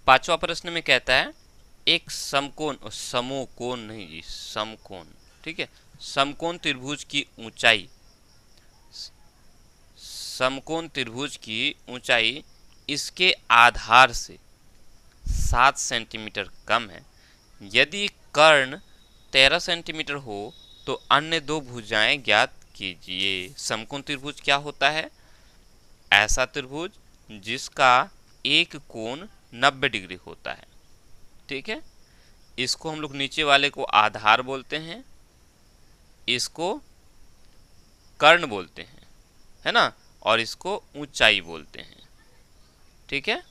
पांचवा प्रश्न में कहता है एक समकोण, समकोण नहीं जी, समकोण, ठीक है, समकोण त्रिभुज की ऊंचाई, समकोण त्रिभुज की ऊंचाई इसके आधार से 7 सेंटीमीटर कम है। यदि कर्ण 13 सेंटीमीटर हो तो अन्य दो भुजाएं ज्ञात कीजिए। समकोण त्रिभुज क्या होता है? ऐसा त्रिभुज जिसका एक कोण 90 डिग्री होता है, ठीक है। इसको हम लोग नीचे वाले को आधार बोलते हैं, इसको कर्ण बोलते हैं, है ना, और इसको ऊंचाई बोलते हैं, ठीक है।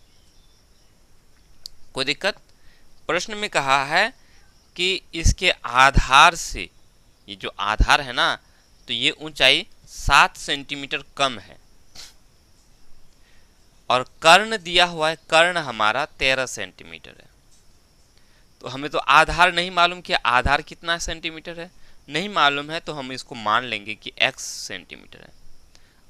कोई दिक्कत? प्रश्न में कहा है कि इसके आधार से, ये जो आधार है ना, तो ये ऊंचाई 7 सेंटीमीटर कम है और कर्ण दिया हुआ है, कर्ण हमारा 13 सेंटीमीटर है। तो हमें तो आधार नहीं मालूम कि आधार कितना सेंटीमीटर है, नहीं मालूम है, तो हम इसको मान लेंगे कि x सेंटीमीटर है।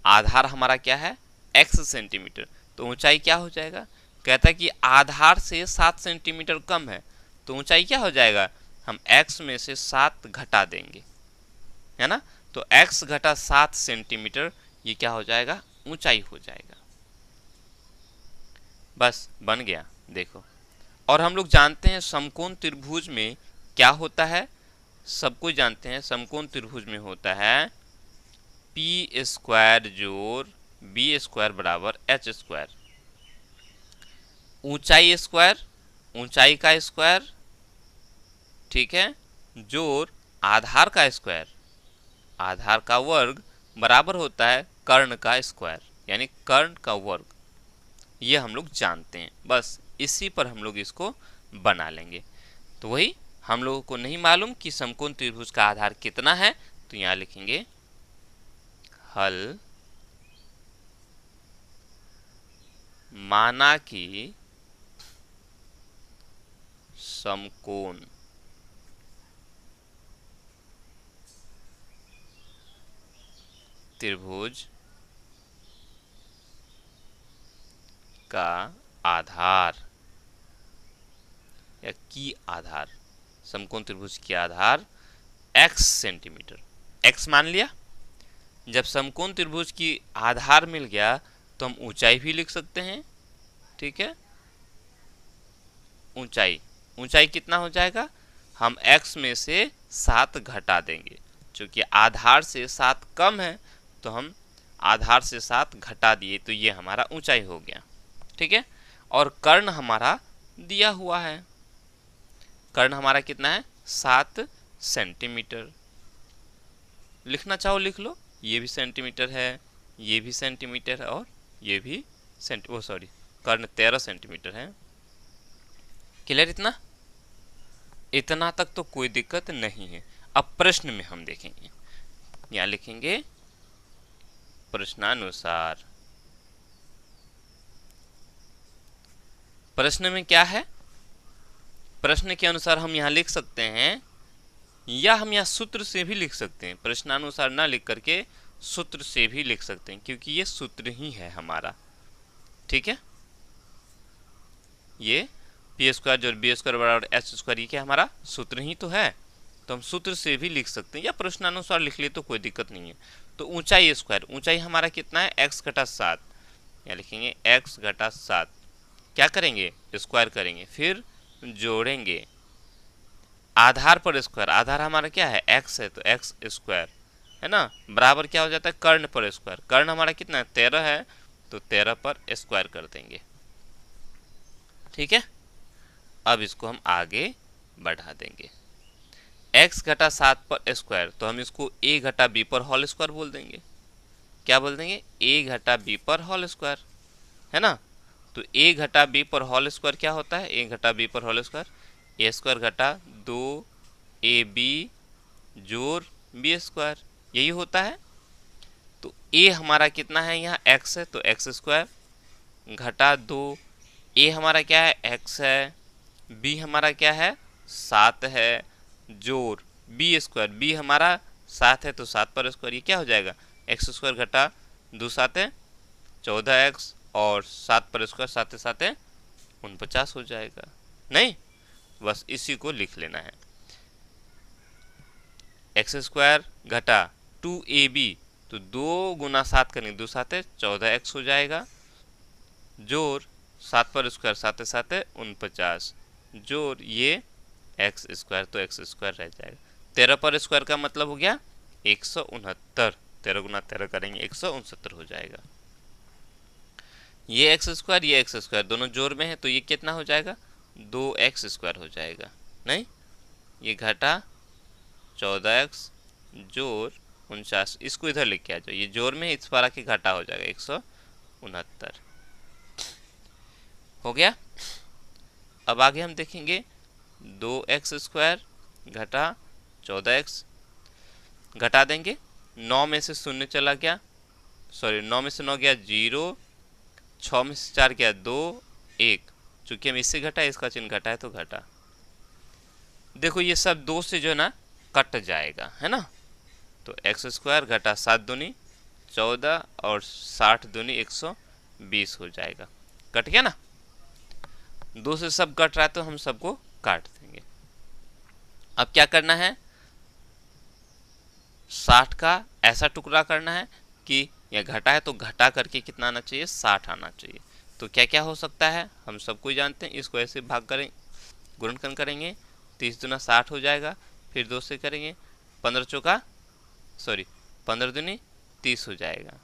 आधार हमारा क्या है? x सेंटीमीटर, तो ऊंचाई क्या हो जाएगा? कहता है कि आधार से 7 सेंटीमीटर कम है, तो ऊंचाई क्या हो जाएगा? हम x में से 7 घटा देंगे, है ना, तो x घटा 7 सेंटीमीटर, ये क्या हो जाएगा? ऊंचाई हो जाएगा। बस बन गया, देखो। और हम लोग जानते हैं समकोण त्रिभुज में क्या होता है, सब कोई जानते हैं समकोण त्रिभुज में होता है पी स्क्वायर जोड़ बी स्क्वायर बराबर एच स्क्वायर। ऊंचाई स्क्वायर, ऊंचाई का स्क्वायर, ठीक है, जोड़ आधार का स्क्वायर, आधार का वर्ग बराबर होता है कर्ण का स्क्वायर, यानी कर्ण का वर्ग। ये हम लोग जानते हैं, बस इसी पर हम लोग इसको बना लेंगे। तो वही हम लोगों को नहीं मालूम कि समकोण त्रिभुज का आधार कितना है, तो यहां लिखेंगे हल माना कि समकोण त्रिभुज का आधार या की आधार, समकोण त्रिभुज की आधार x सेंटीमीटर, x मान लिया। जब समकोण त्रिभुज की आधार मिल गया तो हम ऊंचाई भी लिख सकते हैं, ठीक है। ऊंचाई, ऊंचाई कितना हो जाएगा? हम x में से 7 घटा देंगे, क्योंकि आधार से 7 कम है, तो हम आधार से 7 घटा दिए, तो ये हमारा ऊंचाई हो गया, ठीक है। और कर्ण हमारा दिया हुआ है, कर्ण हमारा कितना है? 7 सेंटीमीटर। लिखना चाहो लिख लो, ये भी सेंटीमीटर है, ये भी सेंटीमीटर है, और ये भी कर्ण 13 सेंटीमीटर है। क्लियर? इतना तक तो कोई दिक्कत नहीं है। अब प्रश्न में हम देखेंगे, यहां लिखेंगे प्रश्नानुसार। प्रश्न में क्या है? प्रश्न के अनुसार हम यहां लिख सकते हैं, या हम यहां सूत्र से भी लिख सकते हैं, प्रश्नानुसार ना लिख करके सूत्र से भी लिख सकते हैं, क्योंकि ये सूत्र ही है हमारा, ठीक है। ये पी स्क्वायर जोड़ बी स्क्वायर बराबर एच स्क्वायर, ये क्या हमारा सूत्र ही तो है, तो हम सूत्र से भी लिख सकते हैं, या प्रश्नानुसार लिख ले तो कोई दिक्कत नहीं है। तो ऊंचाई स्क्वायर, ऊंचाई हमारा कितना है? x घटा 7, या लिखेंगे x घटा 7, क्या करेंगे? स्क्वायर करेंगे, फिर जोड़ेंगे आधार पर स्क्वायर, आधार हमारा क्या है? x है, तो x स्क्वायर, है ना, बराबर क्या हो जाता है? कर्ण पर स्क्वायर, कर्ण हमारा कितना है? 13 है, तो 13 पर स्क्वायर कर देंगे, ठीक है। अब इसको हम आगे बढ़ा देंगे, x घटा 7 पर स्क्वायर, तो हम इसको a घटा b पर होल स्क्वायर बोल देंगे। क्या बोल देंगे? a घटा b पर होल स्क्वायर, है ना। तो a घटा b पर होल स्क्वायर क्या होता है? a घटा b पर होल स्क्वायर, a स्क्वायर घटा 2ab जोड़ b स्क्वायर, यही होता है। तो a हमारा कितना है? यहाँ x है, तो x स्क्वायर घटा 2, a हमारा क्या है? x है, b हमारा क्या है? 7 है, जोड़ b स्क्वायर, b हमारा 7 है, तो 7 पर स्क्वायर, ये क्या हो जाएगा? x स्क्वायर घटा 2 7 14x, और 7 पर स्क्वायर 7 7 49 हो जाएगा। नहीं, बस इसी को लिख लेना है। एक्स स्क्वायर घटा 2ab, तो 2 गुना 7 करेंगे, 2 7 14x हो जाएगा, जोर 7 पर स्क्वायर 7 7 49, जोर ये एक्स स्क्वायर, तो एक्स स्क्वायर रह जाएगा। 13 पर स्क्वायर का मतलब हो गया 169, 13 गुना 13 करेंगे 169 हो जाएगा। ये एक्स स्क्वायर ये एक्स स्क्वायर दोनों जोर में है, तो ये कितना हो जाएगा 2x स्क्वायर हो जाएगा। नहीं, ये घटा 14x जोर 49, इसको इधर लेके आ जाओ, ये जोर में इस पर आके घटा हो जाएगा 169 हो गया। अब आगे हम देखेंगे 2x स्क्वायर घटा 14x, घटा देंगे, 9 में से 0 चला गया, सॉरी 9 में से 9 गया 0, 6 में से 4 गया 2, 1, चूंकि हम इससे घटा इसका चिन्ह घटा है तो घटा। देखो ये सब 2 से जो है ना कट जाएगा, है ना, तो एक्स स्क्वायर घटा 7 दूनी 14 और 60 दूनी 120 हो जाएगा। कट गया ना, 2 से सब कट रहा है तो हम सबको काट देंगे। अब क्या करना है, 60 का ऐसा टुकड़ा करना है कि यह घटा है तो घटा करके कितना आना चाहिए 60 आना चाहिए। तो क्या क्या हो सकता है हम सबको जानते हैं, इसको ऐसे भाग करें गुणनखंड करेंगे, 30 दूना 60 हो जाएगा, फिर 2 से करेंगे 15 दूनी 30 हो जाएगा।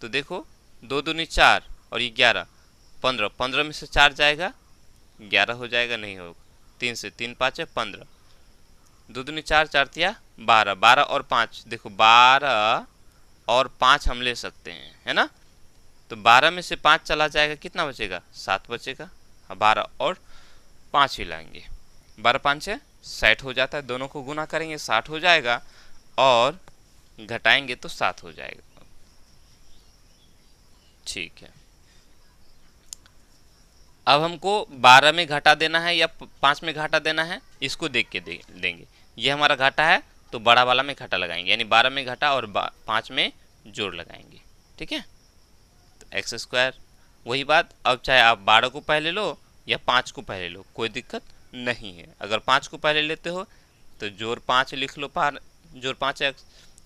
तो देखो 2 दूनी 4 और ये 11, 15 में से 4 जाएगा 11 हो जाएगा, नहीं होगा, 3 से 3 5 है 15, 2 दूनी 4 4 तिया 12, 12 और 5, देखो 12 और 5 हम ले सकते हैं, है ना, तो 12 में से 5 चला जाएगा, कितना बचेगा 7 बचेगा, 12 और 5 ही लाएंगे, 12 5 है 60 हो जाता है, दोनों को गुना करेंगे 60 हो जाएगा और घटाएंगे तो 7 हो जाएगा। ठीक है, अब हमको 12 में घटा देना है या 5 में घाटा देना है, इसको देख के देंगे। ये हमारा घाटा है तो बड़ा वाला में घाटा लगाएंगे, यानी 12 में घाटा और 5 में जोड़ लगाएंगे। ठीक है, तो एक्स स्क्वायर वही बात, अब चाहे आप 12 को पहले लो या 5 को पहले लो, कोई दिक्कत नहीं है। अगर 5 को पहले लेते हो तो जोड़ 5 लिख लो, जोड़ 5x,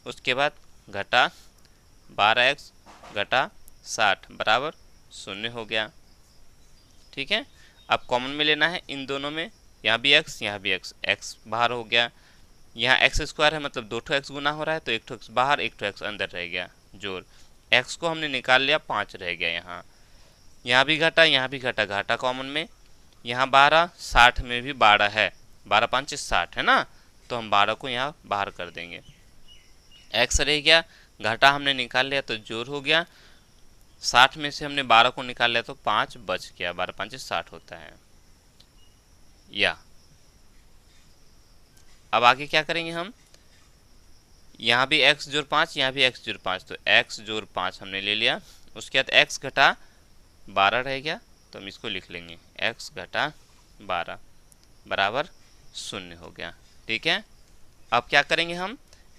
उसके बाद घटा 12x घटा 60 बराबर 0 हो गया। ठीक है, अब कॉमन में लेना है इन दोनों में, यहाँ भी x यहाँ भी x, x बाहर हो गया, यहाँ एक्स स्क्वायर है मतलब 2 ठो x गुना हो रहा है, तो 1 ठो x बाहर 1 ठो x अंदर रह गया, जोड़ x को हमने निकाल लिया 5 रह गया, यहाँ भी घटा यहाँ भी घटा, घाटा कॉमन में, यहाँ 12 60 में भी 12 है, 12 5 60 है ना, तो हम 12 को यहाँ बाहर कर देंगे, x रह गया, घाटा हमने निकाल लिया तो जोड़ हो गया, 60 में से हमने 12 को निकाल लिया तो 5 बच गया, 12 5 60 होता है। या अब आगे क्या करेंगे हम, यहाँ भी x जोड़ 5 यहाँ भी x जोड़ 5, तो x जोड़ 5 हमने ले लिया, उसके बाद x घटा 12 रह गया, तो हम इसको लिख लेंगे x घटा 12 बराबर 0 हो गया। ठीक है, अब क्या करेंगे हम,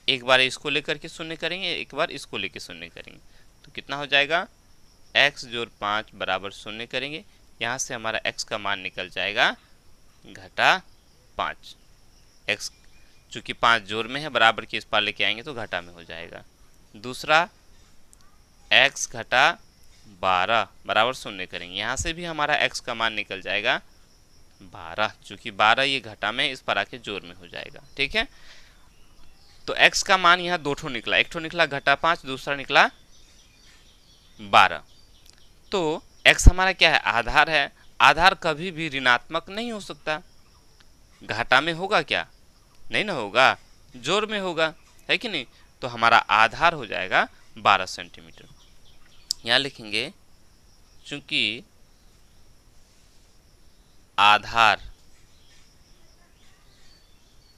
एक बार इसको लेकर के 0 करेंगे, एक बार इसको लेकर 0 करेंगे, तो कितना हो जाएगा x जोड़ 5 बराबर 0 करेंगे, यहाँ से हमारा x का मान निकल जाएगा घटा 5, x चूँकि 5 जोड़ में है बराबर की इस पार लेके आएंगे तो घटा में हो जाएगा। दूसरा x घटा 12 बराबर 0 करेंगे, यहाँ से भी हमारा x का मान निकल जाएगा 12, चूँकि 12 ये घटा में इस पर आके जोड़ में हो जाएगा। ठीक है, तो x का मान यहाँ 2 ठो निकला, एक ठो निकला घटा 5, दूसरा निकला 12। तो x हमारा क्या है, आधार है, आधार कभी भी ऋणात्मक नहीं हो सकता, घाटा में होगा क्या, नहीं ना होगा, जोड़ में होगा, है कि नहीं, तो हमारा आधार हो जाएगा 12 सेंटीमीटर। यहाँ लिखेंगे चूंकि आधार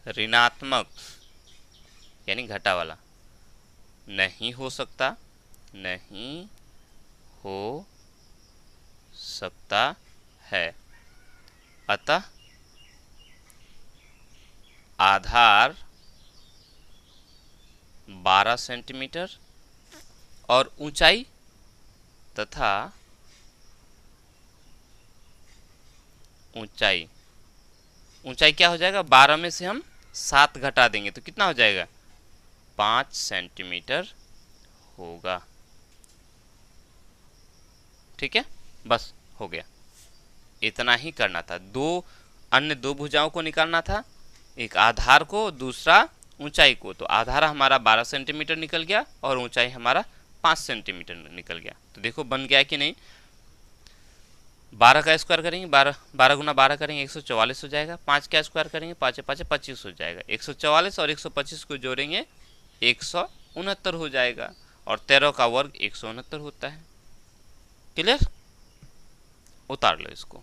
ऋणात्मक यानी घटा वाला नहीं हो सकता, नहीं हो सकता है, अतः आधार 12 सेंटीमीटर और ऊंचाई तथा ऊंचाई, ऊंचाई क्या हो जाएगा, 12 में से हम 7 घटा देंगे तो कितना हो जाएगा, 5 सेंटीमीटर होगा। ठीक है, बस हो गया, इतना ही करना था। अन्य दो भुजाओं को निकालना था, एक आधार को, दूसरा ऊंचाई को। तो आधार हमारा 12 सेंटीमीटर निकल गया और ऊंचाई हमारा 5 सेंटीमीटर निकल गया। तो देखो बन गया कि नहीं। 12 का स्क्वायर करेंगे, 12 गुना 12 करेंगे 144 हो जाएगा। 5 का स्क्वायर करेंगे, 5 5 25 हो जाएगा। 144 और 125 को जोड़ेंगे 169 हो जाएगा। और 13 का वर्ग 169 होता है। क्लियर, उतार लो इसको।